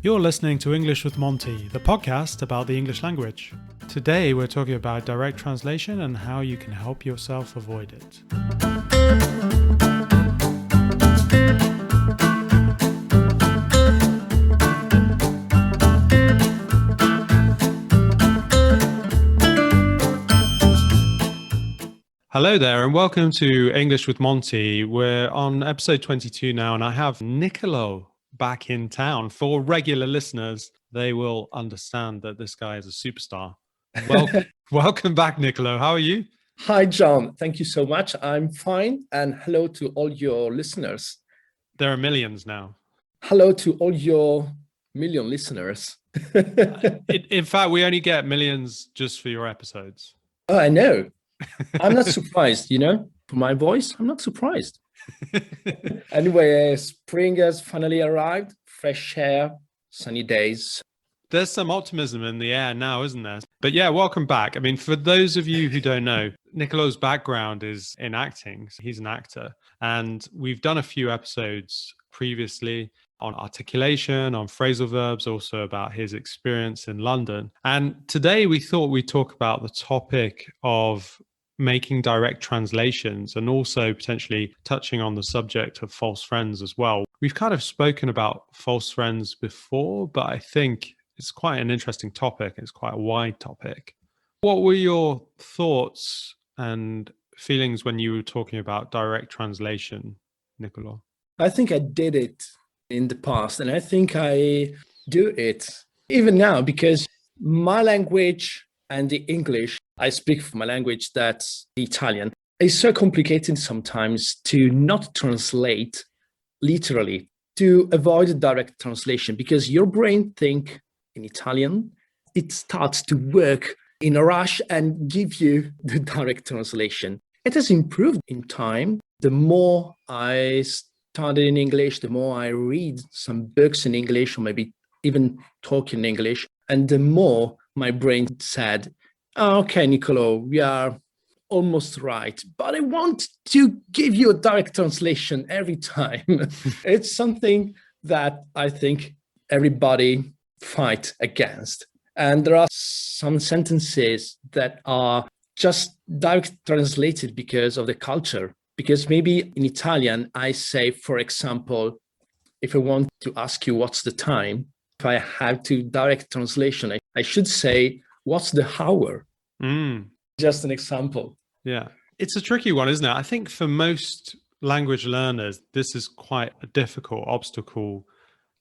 You're listening to English with Monty, the podcast about the English language. Today we're talking about direct translation and how you can help yourself avoid it. Hello there and welcome to English with Monty. We're on episode 22 now and I have Niccolò back in town. For regular listeners, they will understand that this guy is a superstar. Welcome back, Niccolò. How are you? Hi, John. Thank you so much. I'm fine. And hello to all your listeners. There are millions now. Hello to all your million listeners. In fact, we only get millions just for your episodes. Oh, I know. I'm not surprised, for my voice, I'm not surprised. Anyway, spring has finally arrived, fresh air, sunny days. There's some optimism in the air now, isn't there? But yeah, welcome back. I mean, for those of you who don't know, Niccolò's background is in acting. He's an actor. And we've done a few episodes previously on articulation, on phrasal verbs, also about his experience in London. And today we thought we'd talk about the topic of making direct translations and also potentially touching on the subject of false friends as well. We've kind of spoken about false friends before, but I think it's quite an interesting topic. It's quite a wide topic. What were your thoughts and feelings when you were talking about direct translation, Niccolò? I think I did it in the past, and I think I do it even now because my language and the English, I speak for my language, that's Italian. It's so complicated sometimes to not translate literally, to avoid a direct translation because your brain thinks in Italian, it starts to work in a rush and give you the direct translation. It has improved in time. The more I study in English, the more I read some books in English or maybe even talk in English, and the more my brain said, oh, okay, Niccolò, we are almost right, but I want to give you a direct translation every time. It's something that I think everybody fight against. And there are some sentences that are just direct translated because of the culture. Because maybe in Italian, I say, for example, if I want to ask you what's the time, if I have to direct translation, I should say, what's the hour? Just an example. Yeah. It's a tricky one, isn't it? I think for most language learners, this is quite a difficult obstacle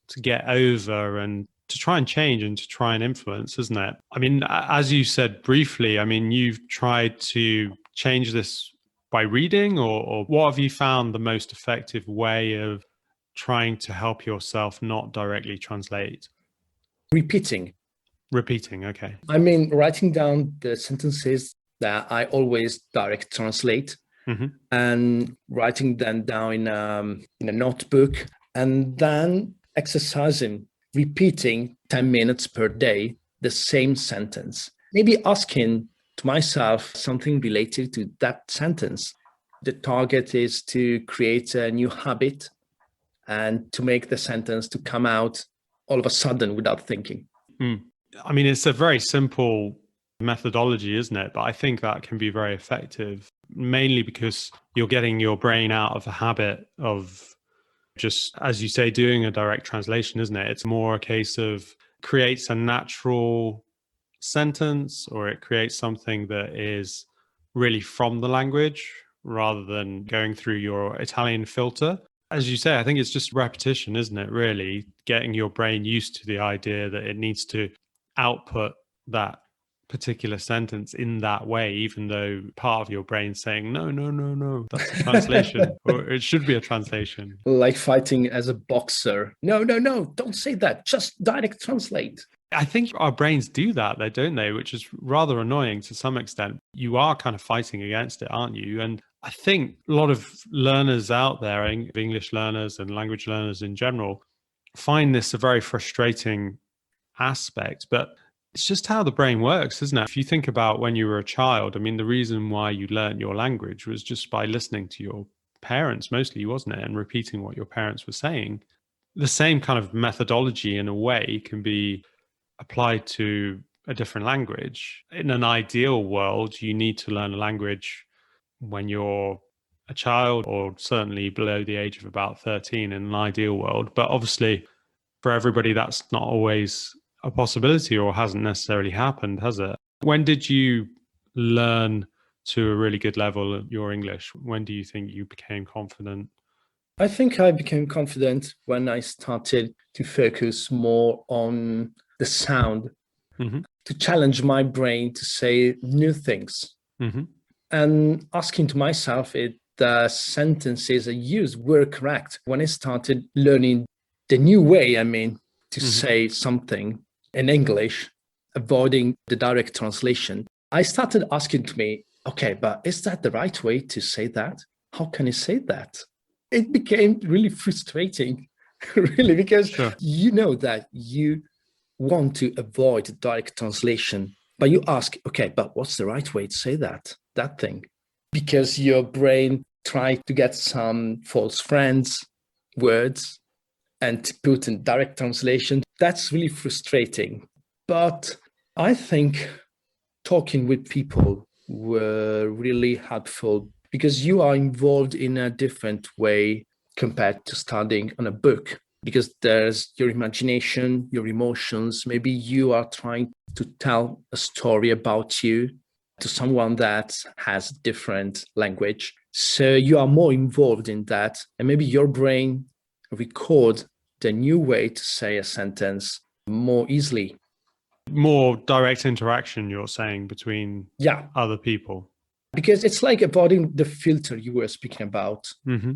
to get over and to try and change and to try and influence, isn't it? I mean, as you said briefly, I mean, you've tried to change this by reading, or what have you found the most effective way of trying to help yourself not directly translate? Repeating, okay. I mean, writing down the sentences that I always direct translate and writing them down in a notebook and then exercising, repeating 10 minutes per day, the same sentence. Maybe asking to myself something related to that sentence. The target is to create a new habit and to make the sentence to come out all of a sudden without thinking. I mean, it's a very simple methodology, isn't it? But I think that can be very effective, mainly because you're getting your brain out of the habit of just, as you say, doing a direct translation, isn't it? It's more a case of creates a natural sentence, or it creates something that is really from the language rather than going through your Italian filter. As you say, I think it's just repetition, isn't it? Really getting your brain used to the idea that it needs to output that particular sentence in that way, even though part of your brain saying, no, that's a translation, or it should be a translation. Like fighting as a boxer. No, don't say that. Just direct translate. I think our brains do that, don't they? Which is rather annoying to some extent. You are kind of fighting against it, aren't you? And I think a lot of learners out there, English learners and language learners in general, find this a very frustrating aspect, but it's just how the brain works, isn't it? If you think about when you were a child, I mean, the reason why you learned your language was just by listening to your parents, mostly, wasn't it? And repeating what your parents were saying. the same kind of methodology in a way can be applied to a different language. In an ideal world, you need to learn a language when you're a child, or certainly below the age of about 13 in an ideal world. But obviously, for everybody, that's not always a possibility, or hasn't necessarily happened, has it? When did you learn to a really good level of your English? When do you think you became confident? I think I became confident when I started to focus more on the sound, Mm-hmm. to challenge my brain to say new things, Mm-hmm. and asking to myself if the sentences I used were correct. When I started learning the new way, to say something in English, avoiding the direct translation, I started asking to me, okay, but is that the right way to say that? How can I say that? It became really frustrating, really, because Sure. you know that you want to avoid direct translation, but you ask, okay, but what's the right way to say that thing? Because your brain tried to get some false friends, words, and to put in direct translation. That's really frustrating. But I think talking with people were really helpful because you are involved in a different way compared to studying on a book, because there's your imagination, your emotions. Maybe you are trying to tell a story about you to someone that has different language. So you are more involved in that. And maybe your brain record the new way to say a sentence more easily. More direct interaction, you're saying, between other people. Because it's like avoiding the filter you were speaking about. Mm-hmm.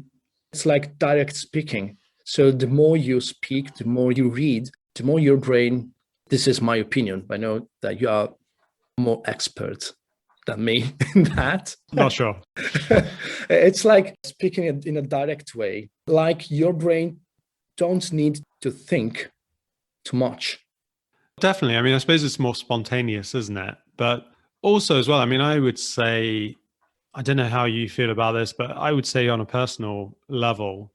It's like direct speaking. So the more you speak, the more you read, the more your brain, this is my opinion, I know that you are more expert than me in that. Not sure. It's like speaking it in a direct way, like your brain don't need to think too much. Definitely. I mean, I suppose it's more spontaneous, isn't it? But also as well, I mean, I would say, I don't know how you feel about this, but I would say on a personal level,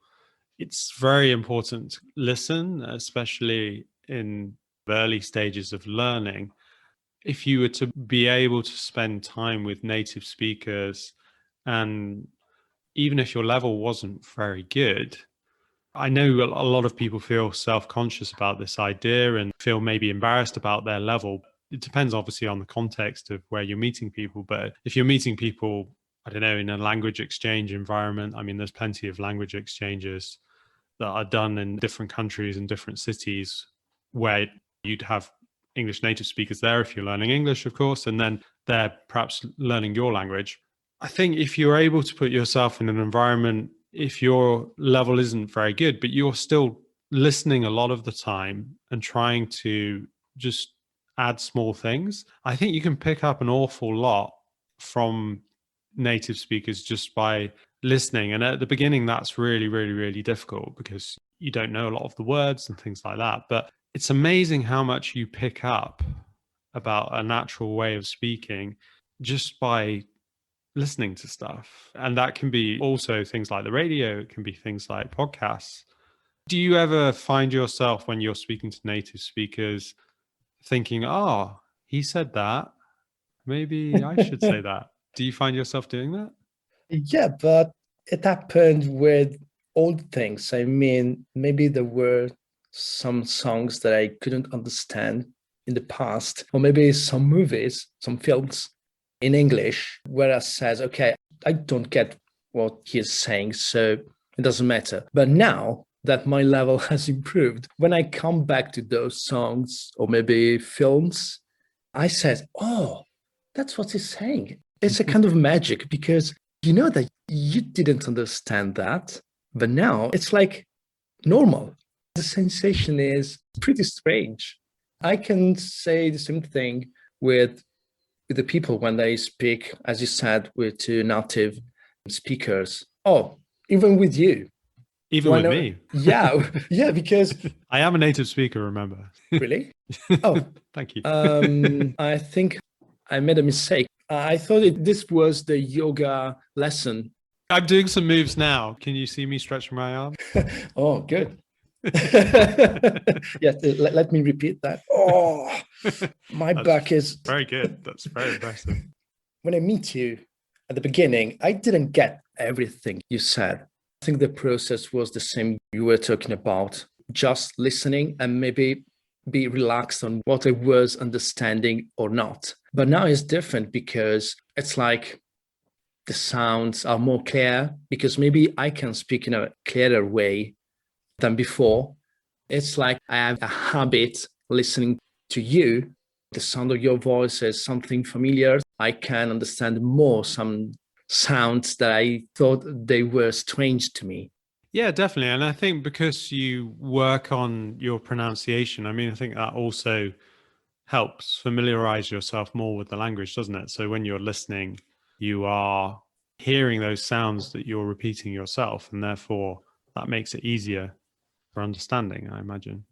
it's very important to listen, especially in the early stages of learning. If you were to be able to spend time with native speakers, and even if your level wasn't very good, I know a lot of people feel self-conscious about this idea and feel maybe embarrassed about their level. It depends obviously on the context of where you're meeting people. But if you're meeting people, I don't know, in a language exchange environment, I mean, there's plenty of language exchanges that are done in different countries and different cities where you'd have English native speakers there if you're learning English, of course, and then they're perhaps learning your language. I think if you're able to put yourself in an environment, if your level isn't very good, but you're still listening a lot of the time and trying to just add small things, I think you can pick up an awful lot from native speakers just by listening. And at the beginning, that's really, really, really difficult because you don't know a lot of the words and things like that. But it's amazing how much you pick up about a natural way of speaking just by listening to stuff. And that can be also things like the radio, it can be things like podcasts. Do you ever find yourself when you're speaking to native speakers thinking, oh, he said that, maybe I should say that? Do you find yourself doing that? Yeah, but it happened with old things. I mean, maybe there were some songs that I couldn't understand in the past, or maybe some movies, some films in English, where I says, okay, I don't get what he's saying, so it doesn't matter. But now that my level has improved, when I come back to those songs or maybe films, I said, oh, that's what he's saying. It's a kind of magic because you know that you didn't understand that, but now it's like normal. The sensation is pretty strange. I can say the same thing with the people when they speak, as you said, with two native speakers. Oh, even with you. Even with me. Yeah, yeah, because I am a native speaker, remember. really? Oh, thank you. I think I made a mistake. I thought this was the yoga lesson. I'm doing some moves now. Can you see me stretching my arm? Oh, good. Yes, let me repeat that. Oh, my back is very good. That's very impressive. When I meet you at the beginning, I didn't get everything you said. I think the process was the same you were talking about, just listening and maybe be relaxed on what I was understanding or not. But now it's different because it's like the sounds are more clear because maybe I can speak in a clearer way than before. It's like I have a habit listening to you. The sound of your voice is something familiar. I can understand more some sounds that I thought they were strange to me. Yeah, definitely. And I think because you work on your pronunciation, I mean, I think that also helps familiarize yourself more with the language, doesn't it? So when you're listening, you are hearing those sounds that you're repeating yourself, and therefore that makes it easier for understanding, I imagine.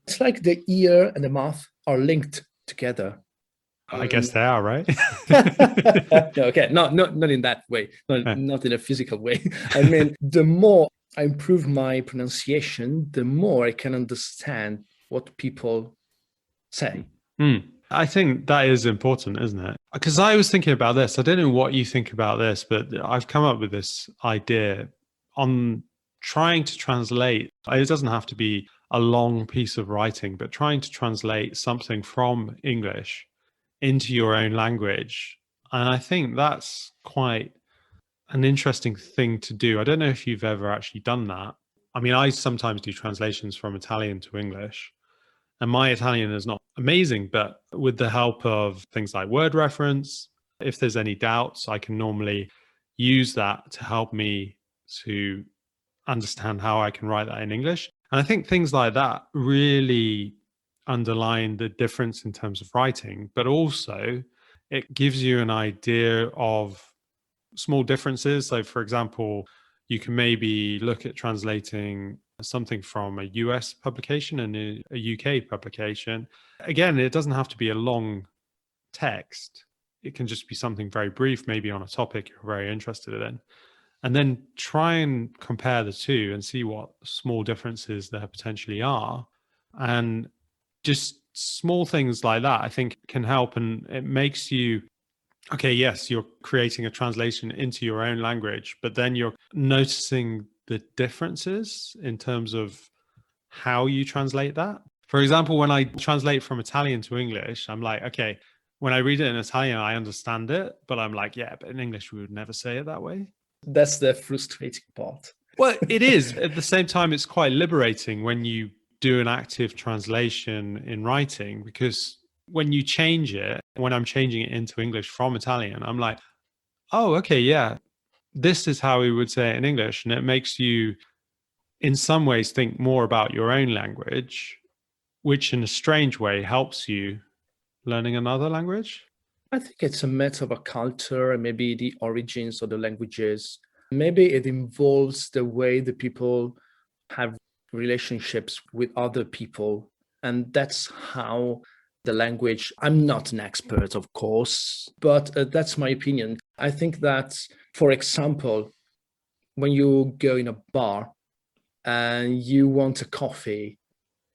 It's like the ear and the mouth are linked together. I guess they are, right? Okay, not in that way, not in a physical way. I mean, the more I improve my pronunciation, the more I can understand what people say. I think that is important, isn't it? Because I was thinking about this. I don't know what you think about this, but I've come up with this idea on trying to translate. It doesn't have to be a long piece of writing, but trying to translate something from English into your own language. And I think that's quite an interesting thing to do. I don't know if you've ever actually done that. I mean, I sometimes do translations from Italian to English. And my Italian is not amazing, but with the help of things like word reference, if there's any doubts, I can normally use that to help me to understand how I can write that in English. And I think things like that really underline the difference in terms of writing, but also it gives you an idea of small differences. So, for example, you can maybe look at translating something from a US publication and a UK publication. Again, it doesn't have to be a long text. It can just be something very brief, maybe on a topic you're very interested in. And then try and compare the two and see what small differences there potentially are. And just small things like that, I think, can help. And it makes you, okay, yes, you're creating a translation into your own language, but then you're noticing the differences in terms of how you translate that. For example, when I translate from Italian to English, I'm like, okay, when I read it in Italian, I understand it, but I'm like, yeah, but in English, we would never say it that way. That's the frustrating part. Well, it is. At the same time, it's quite liberating when you do an active translation in writing, because when you change it, when I'm changing it into English from Italian, I'm like, oh, okay, yeah, this is how we would say it in English. And it makes you, in some ways, think more about your own language, which in a strange way helps you learning another language. I think it's a matter of a culture and maybe the origins of the languages. Maybe it involves the way the people have relationships with other people. And that's how the language, I'm not an expert, of course, but that's my opinion. I think that, for example, when you go in a bar and you want a coffee,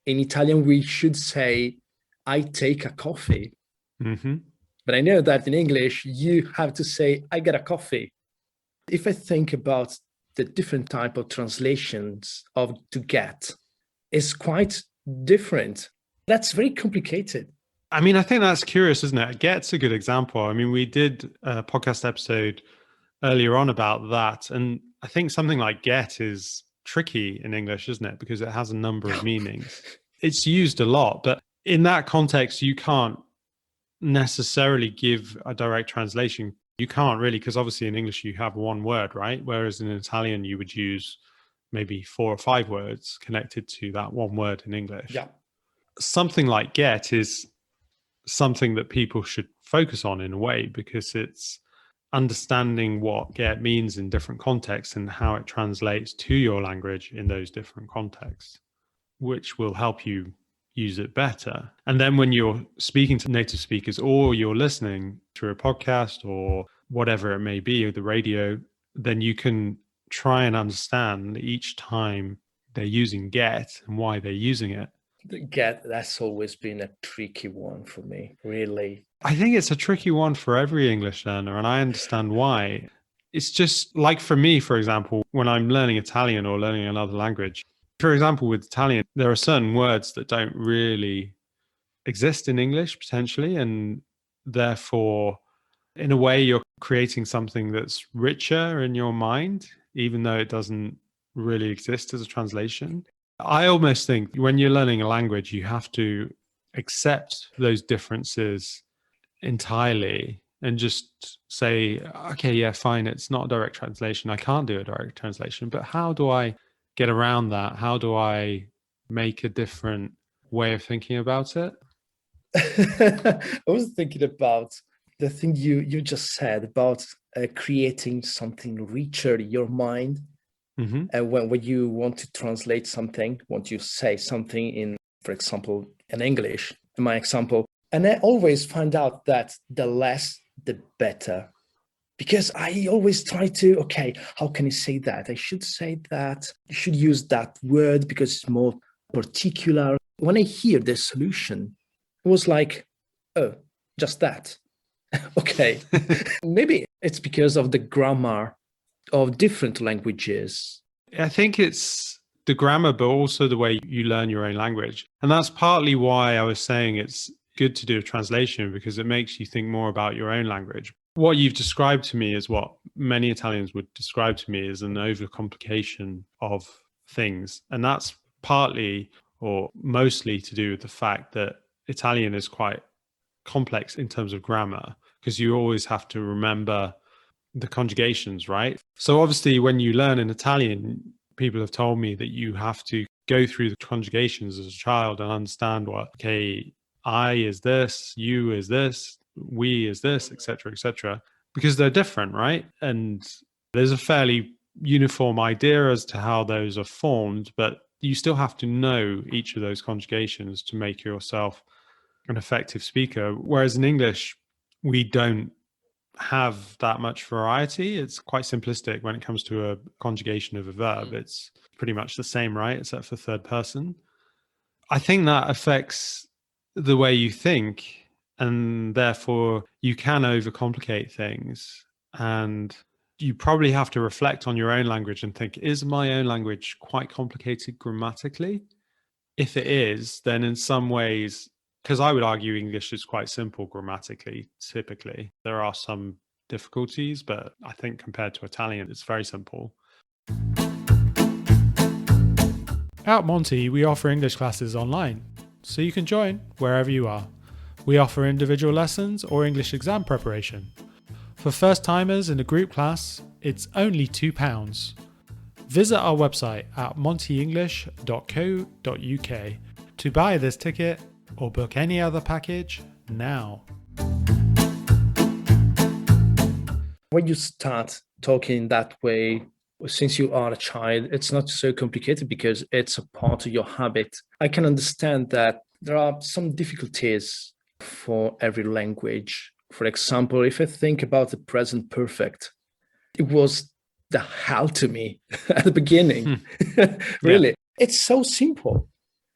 in Italian, we should say, I take a coffee. Mm-hmm. But I know that in English, you have to say, I get a coffee. If I think about the different type of translations of to get, is quite different. That's very complicated. I mean, I think that's curious, isn't it? Get's a good example. I mean, we did a podcast episode earlier on about that. And I think something like get is tricky in English, isn't it? Because it has a number of meanings. It's used a lot, but in that context, you can't necessarily give a direct translation. You can't really, because obviously in English you have one word, right? Whereas in Italian you would use maybe 4 or 5 words connected to that one word in English. Yeah. Something like get is something that people should focus on in a way, because it's understanding what get means in different contexts and how it translates to your language in those different contexts, which will help you use it better. And then when you're speaking to native speakers or you're listening through a podcast or whatever it may be, or the radio, then you can try and understand each time they're using get and why they're using it. Get, that's always been a tricky one for me, really. I think it's a tricky one for every English learner, and I understand why. It's just like for me, for example, when I'm learning Italian or learning another language, for example, with Italian, there are certain words that don't really exist in English potentially, and therefore, in a way, you're creating something that's richer in your mind, even though it doesn't really exist as a translation. I almost think when you're learning a language, you have to accept those differences entirely and just say, okay, yeah, fine, it's not a direct translation. I can't do a direct translation, but how do I get around that? How do I make a different way of thinking about it? I was thinking about the thing you just said about creating something richer in your mind. Mm-hmm. And when you want to translate something, want you say something in, for example, in English, in my example, and I always find out that the less, the better. Because I always try to, okay, how can I say that? I should say that. I should use that word because it's more particular. When I hear the solution, it was like, oh, just that. Okay. Maybe it's because of the grammar of different languages. I think it's the grammar, but also the way you learn your own language. And that's partly why I was saying it's good to do a translation, because it makes you think more about your own language. What you've described to me is what many Italians would describe to me as an overcomplication of things. And that's partly or mostly to do with the fact that Italian is quite complex in terms of grammar, because you always have to remember the conjugations, right? So obviously when you learn in Italian, people have told me that you have to go through the conjugations as a child and understand what, okay, I is this, you is this, we is this, etc., because they're different, right? And there's a fairly uniform idea as to how those are formed, but you still have to know each of those conjugations to make yourself an effective speaker. Whereas in English, we don't have that much variety. It's quite simplistic when it comes to a conjugation of a verb. It's pretty much the same, right? Except for third person. I think that affects the way you think, and therefore you can overcomplicate things. And you probably have to reflect on your own language and think, is my own language quite complicated grammatically? If it is, then in some ways, because I would argue English is quite simple grammatically, typically. There are some difficulties, but I think compared to Italian, it's very simple. At Monty, we offer English classes online, so you can join wherever you are. We offer individual lessons or English exam preparation. For first-timers in a group class, it's only £2. Visit our website at montyenglish.co.uk to buy this ticket or book any other package now. When you start talking that way, since you are a child, it's not so complicated because it's a part of your habit. I can understand that there are some difficulties for every language. For example, if I think about the present perfect, it was the hell to me at the beginning. Really, yeah. It's so simple.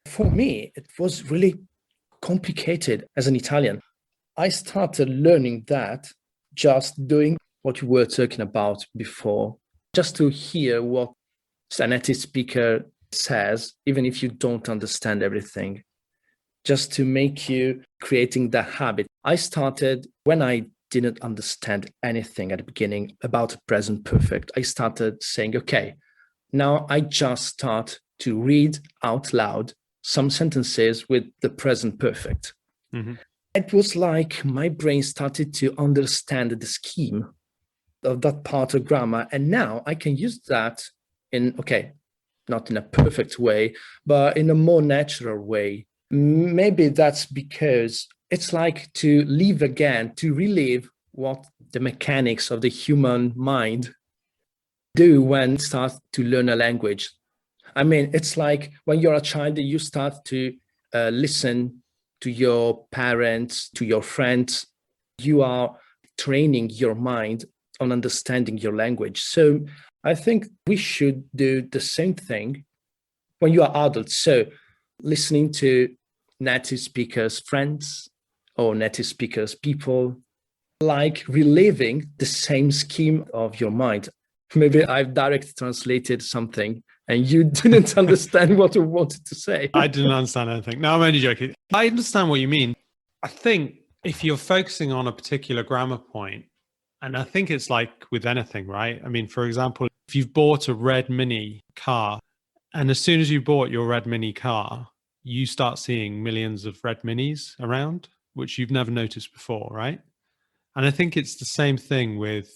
For me, it was really complicated as an Italian. I started learning that just doing what you were talking about before, just to hear what a native speaker says, even if you don't understand everything, just to make you creating that habit. I started when I didn't understand anything at the beginning about present perfect. I started saying, okay, now I just start to read out loud some sentences with the present perfect. Mm-hmm. It was like my brain started to understand the scheme of that part of grammar. And now I can use that in, okay, not in a perfect way, but in a more natural way. Maybe that's because it's like to live again, to relive what the mechanics of the human mind do when you start to learn a language. I mean, it's like when you're a child, you start to listen to your parents, to your friends. You are training your mind on understanding your language. So I think we should do the same thing when you are adult. So listening to native speakers, friends, or native speakers, people, like reliving the same scheme of your mind. Maybe I've direct translated something and you didn't understand what I wanted to say. I didn't understand anything. No, I'm only joking. I understand what you mean. I think if you're focusing on a particular grammar point, and I think it's like with anything, right? I mean, for example, if you've bought a red Mini car, and as soon as you bought your red Mini car, you start seeing millions of red Minis around, which you've never noticed before, right? And I think it's the same thing with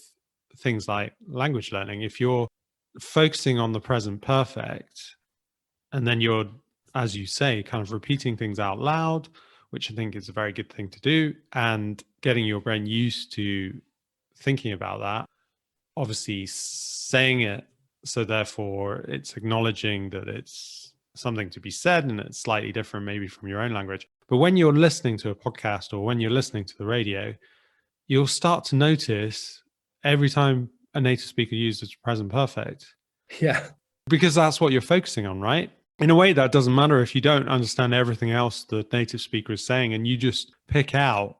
things like language learning. If you're focusing on the present perfect, and then you're, as you say, kind of repeating things out loud, which I think is a very good thing to do, and getting your brain used to thinking about that, obviously saying it, so therefore it's acknowledging that it's something to be said and it's slightly different maybe from your own language. But when you're listening to a podcast or when you're listening to the radio, you'll start to notice every time a native speaker uses present perfect. Yeah. Because that's what you're focusing on, right? In a way, that doesn't matter if you don't understand everything else the native speaker is saying and you just pick out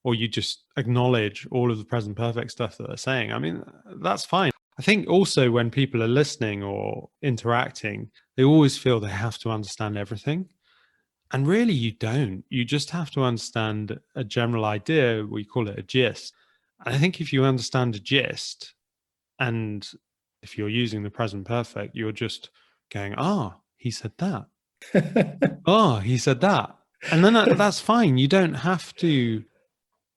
or you just acknowledge all of the present perfect stuff that they're saying. I mean, that's fine. I think also when people are listening or interacting, they always feel they have to understand everything. And really, you don't. You just have to understand a general idea. We call it a gist. And I think if you understand a gist, and if you're using the present perfect, you're just going, he said that. He said that. And then that's fine. You don't have to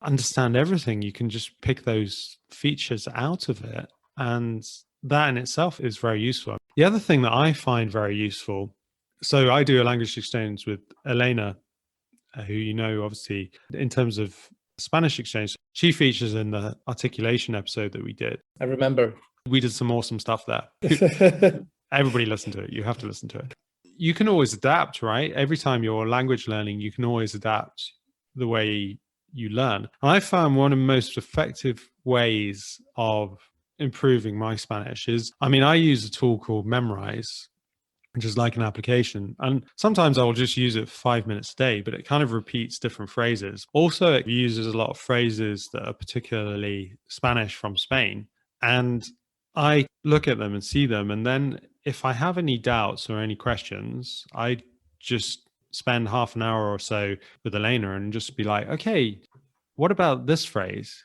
understand everything. You can just pick those features out of it. And that in itself is very useful. The other thing that I find very useful, so I do a language exchange with Elena, who you know, obviously, in terms of Spanish exchange. She features in the articulation episode that we did. I remember. We did some awesome stuff there. Everybody listen to it. You have to listen to it. You can always adapt, right? Every time you're language learning, you can always adapt the way you learn. And I found one of the most effective ways of improving my Spanish is, I mean, I use a tool called Memrise, which is like an application. And sometimes I will just use it for 5 minutes a day, but it kind of repeats different phrases. Also, it uses a lot of phrases that are particularly Spanish from Spain. And I look at them and see them. And then if I have any doubts or any questions, I just spend half an hour or so with Elena and just be like, okay, what about this phrase?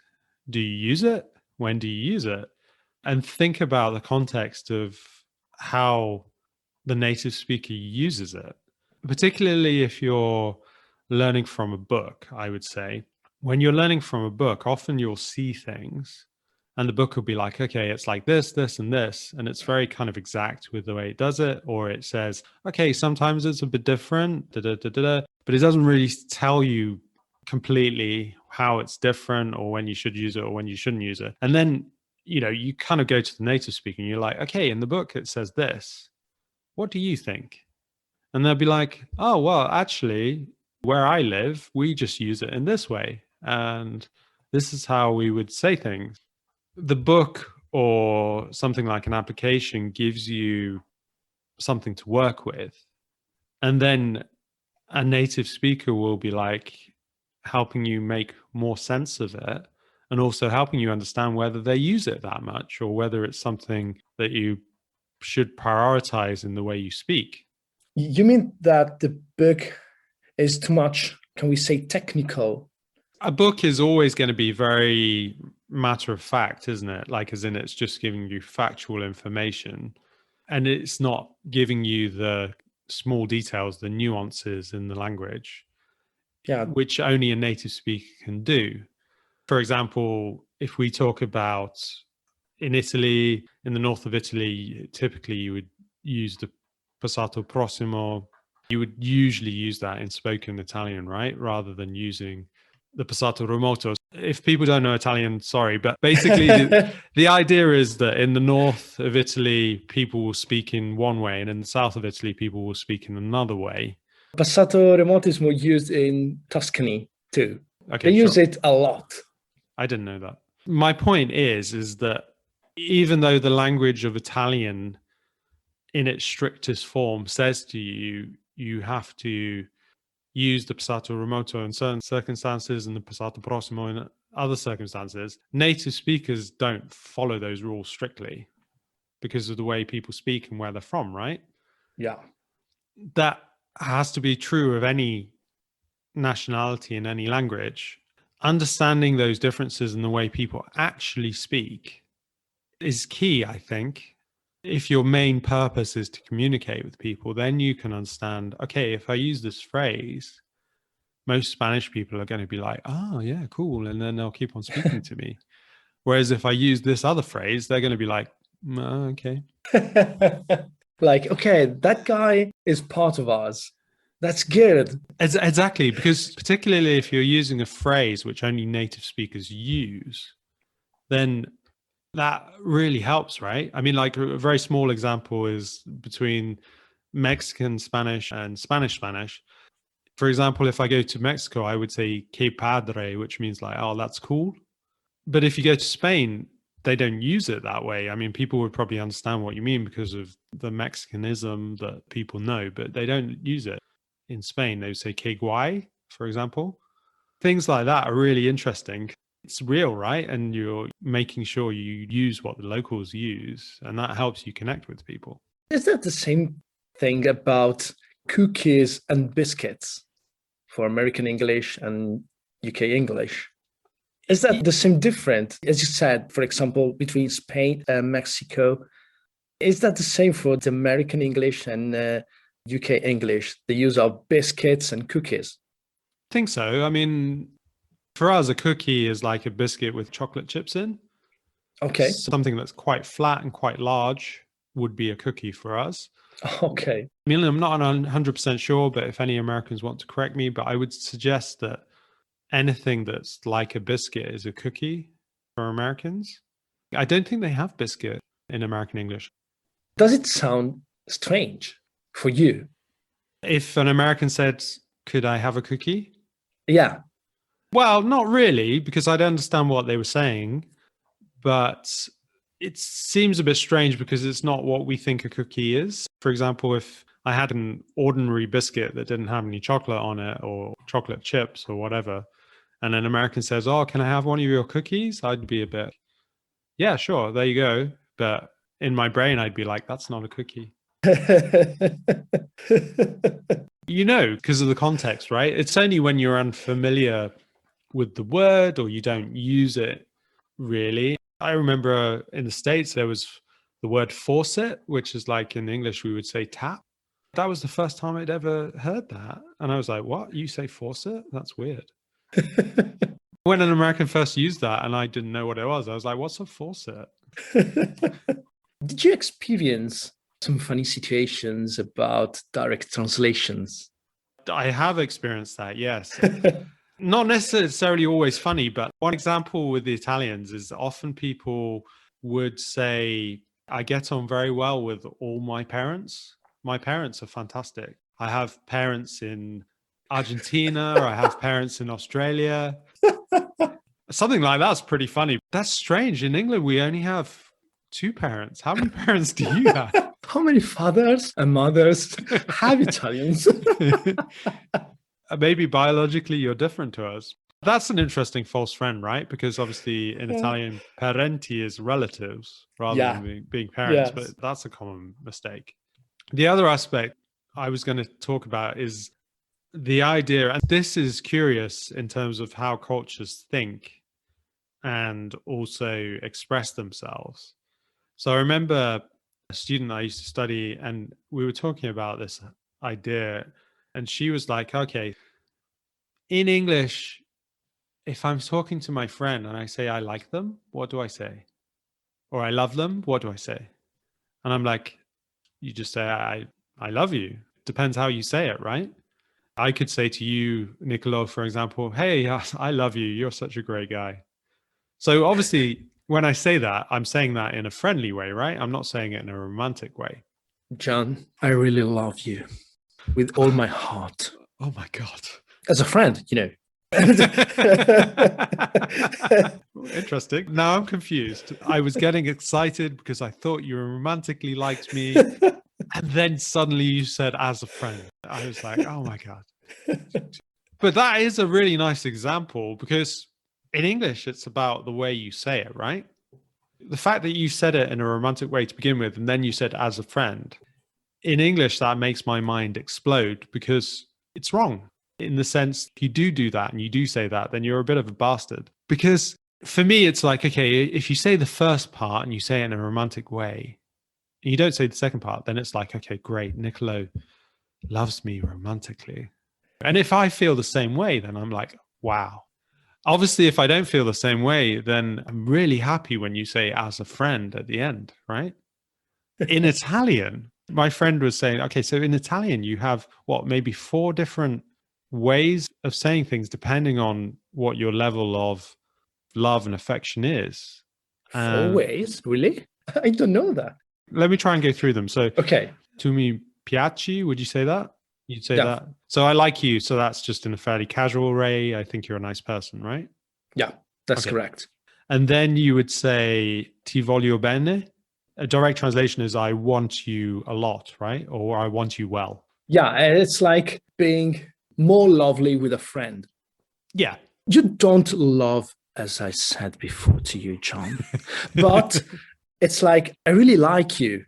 Do you use it? When do you use it? And think about the context of how the native speaker uses it, particularly if you're learning from a book. I would say when you're learning from a book, often you'll see things and the book will be like, okay, it's like this, this, and this. And it's very kind of exact with the way it does it. Or it says, okay, sometimes it's a bit different, but it doesn't really tell you completely how it's different or when you should use it or when you shouldn't use it. And then, you know, you kind of go to the native speaker and you're like, okay, in the book, it says this. What do you think? And they'll be like, oh, well, actually, where I live, we just use it in this way. And this is how we would say things. The book or something like an application gives you something to work with. And then a native speaker will be like helping you make more sense of it and also helping you understand whether they use it that much or whether it's something that you should prioritize in the way you speak. You mean that the book is too much, can we say, technical? A book is always going to be very matter of fact, isn't it? Like, as in it's just giving you factual information and it's not giving you the small details, the nuances in the language, which only a native speaker can do. For example, if we talk about in Italy, in the north of Italy, typically you would use the passato prossimo. You would usually use that in spoken Italian, right? Rather than using the passato remoto. If people don't know Italian, sorry, but basically the idea is that in the north of Italy, people will speak in one way, and in the south of Italy, people will speak in another way. Passato remoto is more used in Tuscany too. Okay, they use it a lot. I didn't know that. My point is that even though the language of Italian in its strictest form says to you, you have to use the passato remoto in certain circumstances and the passato prossimo in other circumstances. Native speakers don't follow those rules strictly because of the way people speak and where they're from, right? Yeah. That has to be true of any nationality in any language. Understanding those differences in the way people actually speak is key, I think. If your main purpose is to communicate with people, then you can understand, okay, if I use this phrase, most Spanish people are going to be like, oh, yeah, cool. And then they'll keep on speaking to me. Whereas if I use this other phrase, they're going to be like, okay. Like, okay, that guy is part of us. That's good. Exactly. Because particularly if you're using a phrase which only native speakers use, then that really helps, right? I mean, like a very small example is between Mexican Spanish and Spanish Spanish. For example, if I go to Mexico, I would say que padre, which means like, oh, that's cool. But if you go to Spain, they don't use it that way. I mean, people would probably understand what you mean because of the Mexicanism that people know, but they don't use it in Spain. They would say que guay, for example. Things like that are really interesting. It's real, right? And you're making sure you use what the locals use, and that helps you connect with people. Is that the same thing about cookies and biscuits for American English and UK English? Is that the same difference, as you said, for example, between Spain and Mexico? Is that the same for the American English and UK English, the use of biscuits and cookies? I think so. I mean, for us, a cookie is like a biscuit with chocolate chips in. Okay. Something that's quite flat and quite large would be a cookie for us. Okay. I mean, I'm not 100% sure, but if any Americans want to correct me, but I would suggest that anything that's like a biscuit is a cookie for Americans. I don't think they have biscuit in American English. Does it sound strange for you? If an American said, could I have a cookie? Yeah. Well, not really, because I'd understand what they were saying, but it seems a bit strange because it's not what we think a cookie is. For example, if I had an ordinary biscuit that didn't have any chocolate on it or chocolate chips or whatever, and an American says, oh, can I have one of your cookies? I'd be a bit, yeah, sure, there you go. But in my brain, I'd be like, that's not a cookie. You know, because of the context, right? It's only when you're unfamiliar with the word or you don't use it really. I remember in the States, there was the word faucet, which is like in English, we would say tap. That was the first time I'd ever heard that. And I was like, what? You say faucet? That's weird. When an American first used that and I didn't know what it was, I was like, what's a faucet? Did you experience some funny situations about direct translations? I have experienced that, yes. Not necessarily always funny, but one example with the Italians is often people would say, I get on very well with all my parents. My parents are fantastic. I have parents in Argentina, or I have parents in Australia. Something like that's pretty funny. That's strange. In England, we only have 2 parents. How many parents do you have? How many fathers and mothers have Italians? Maybe biologically you're different to us. That's an interesting false friend, right? Because obviously in Italian, parenti is relatives rather than being parents, but that's a common mistake. The other aspect I was going to talk about is the idea, and this is curious in terms of how cultures think and also express themselves. So I remember a student I used to study, and we were talking about this idea, and she was like, okay, in English, if I'm talking to my friend and I say I like them, what do I say? Or I love them, what do I say? And I'm like, you just say, I love you. Depends how you say it, right? I could say to you, Niccolò, for example, hey, I love you. You're such a great guy. So obviously, when I say that, I'm saying that in a friendly way, right? I'm not saying it in a romantic way. John, I really love you with all my heart. Oh my God. As a friend, you know. Interesting. Now I'm confused. I was getting excited because I thought you romantically liked me. And then suddenly you said as a friend. I was like, oh my God. But that is a really nice example because in English, it's about the way you say it, right? The fact that you said it in a romantic way to begin with, and then you said as a friend, in English, that makes my mind explode because it's wrong. In the sense, if you do that and you do say that, then you're a bit of a bastard. Because for me, it's like, okay, if you say the first part and you say it in a romantic way, and you don't say the second part, then it's like, okay, great, Niccolò loves me romantically. And if I feel the same way, then I'm like, wow. Obviously, if I don't feel the same way, then I'm really happy when you say as a friend at the end, right? In Italian, my friend was saying, okay, so in Italian, you have what, maybe 4 different ways of saying things depending on what your level of love and affection is. 4 ways? Really? I don't know that. Let me try and go through them. So, Okay. tu mi piaci, would you say that? You'd say Yeah. that. So I like you. So that's just in a fairly casual way. I think you're a nice person, right? Yeah, that's Okay. correct. And then you would say ti voglio bene. A direct translation is I want you a lot, right? Or I want you well. Yeah, and it's like being more lovely with a friend. Yeah. You don't love, as I said before to you, Jon, but it's like, I really like you.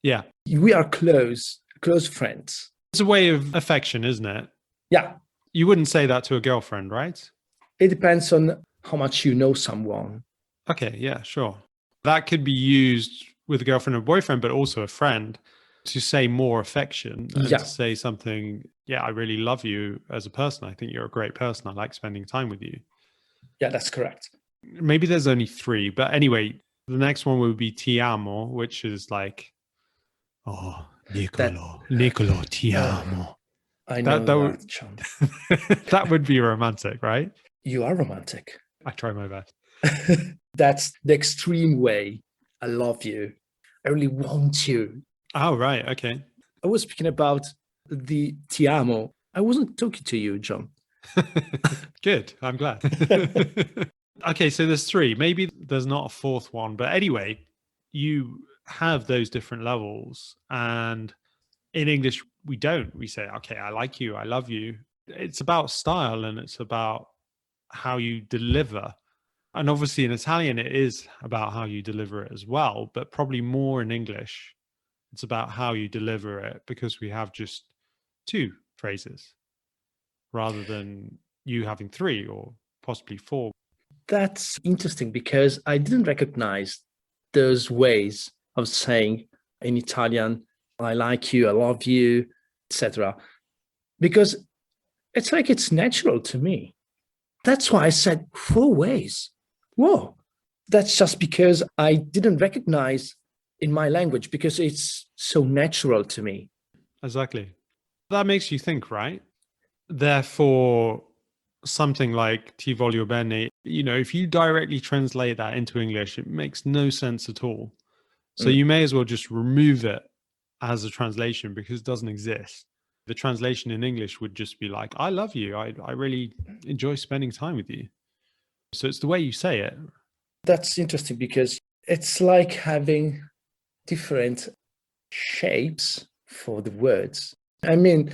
Yeah. We are close friends. It's a way of affection, isn't it? Yeah. You wouldn't say that to a girlfriend, right? It depends on how much you know someone. Okay, yeah, sure. That could be used with a girlfriend or boyfriend, but also a friend to say more affection and to say something, yeah, I really love you as a person. I think you're a great person. I like spending time with you. Yeah, that's correct. Maybe there's only 3, but anyway, the next one would be ti amo, which is like, oh, Niccolò, ti amo. I know that, Jon. That would be romantic, right? You are romantic. I try my best. That's the extreme way. I love you. I really want you. Oh, right. Okay. I was speaking about the ti amo. I wasn't talking to you, Jon. Good. I'm glad. Okay, so there's 3. Maybe there's not a 4th one, but anyway, you have those different levels. And in English, we don't. We say, okay, I like you. I love you. It's about style and it's about how you deliver. And obviously in Italian, it is about how you deliver it as well, but probably more in English. It's about how you deliver it because we have just 2 phrases rather than you having 3 or possibly 4. That's interesting because I didn't recognize those ways of saying in Italian, I like you, I love you, etc. Because it's like it's natural to me. That's why I said 4 ways. Whoa. That's just because I didn't recognize in my language because it's so natural to me. Exactly. That makes you think, right? Therefore, something like ti voglio bene, if you directly translate that into English, it makes no sense at all. So you may as well just remove it as a translation because it doesn't exist. The translation in English would just be like, I love you. I really enjoy spending time with you. So it's the way you say it. That's interesting because it's like having different shapes for the words. I mean,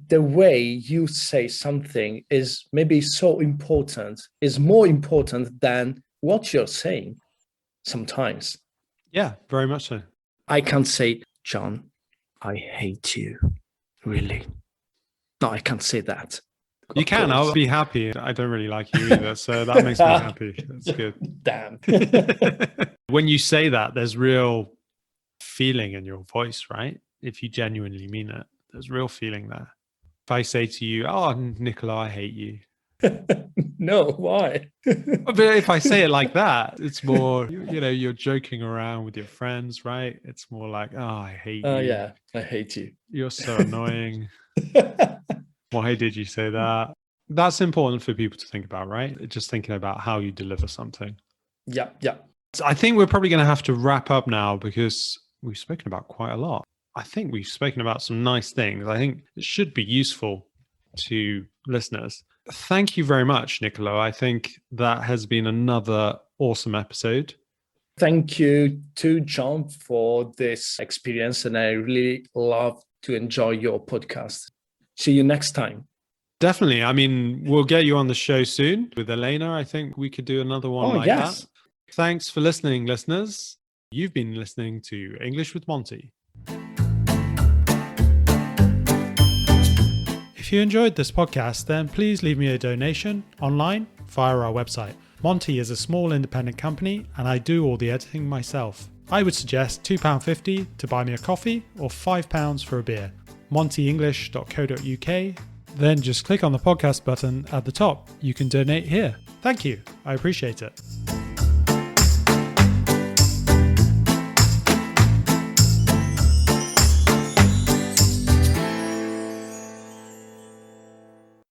the way you say something is maybe so important, is more important than what you're saying sometimes. Yeah, very much so. I can't say, Jon, I hate you. Really? No, I can't say that. You can. I'll be happy. I don't really like you either. So that makes me happy. That's good. Damn. When you say that, there's real feeling in your voice, right? If you genuinely mean it, there's real feeling there. If I say to you, oh, Niccolò, I hate you. No, why? But if I say it like that, it's more, you're joking around with your friends, right? It's more like, oh, I hate you. Oh, yeah, I hate you. You're so annoying. Why did you say that? That's important for people to think about, right? Just thinking about how you deliver something. Yeah. So I think we're probably going to have to wrap up now because we've spoken about quite a lot. I think we've spoken about some nice things. I think it should be useful to listeners. Thank you very much, Niccolò. I think that has been another awesome episode. Thank you to Jon for this experience, and I really love to enjoy your podcast. See you next time. Definitely. I mean, we'll get you on the show soon with Elena. I think we could do another one like that. Thanks for listening, listeners. You've been listening to English with Monty. If you enjoyed this podcast, then please leave me a donation online via our website. Monty is a small independent company and I do all the editing myself. I would suggest £2.50 to buy me a coffee or £5 for a beer. montyenglish.co.uk. Then just click on the podcast button at the top. You can donate here. Thank you. I appreciate it.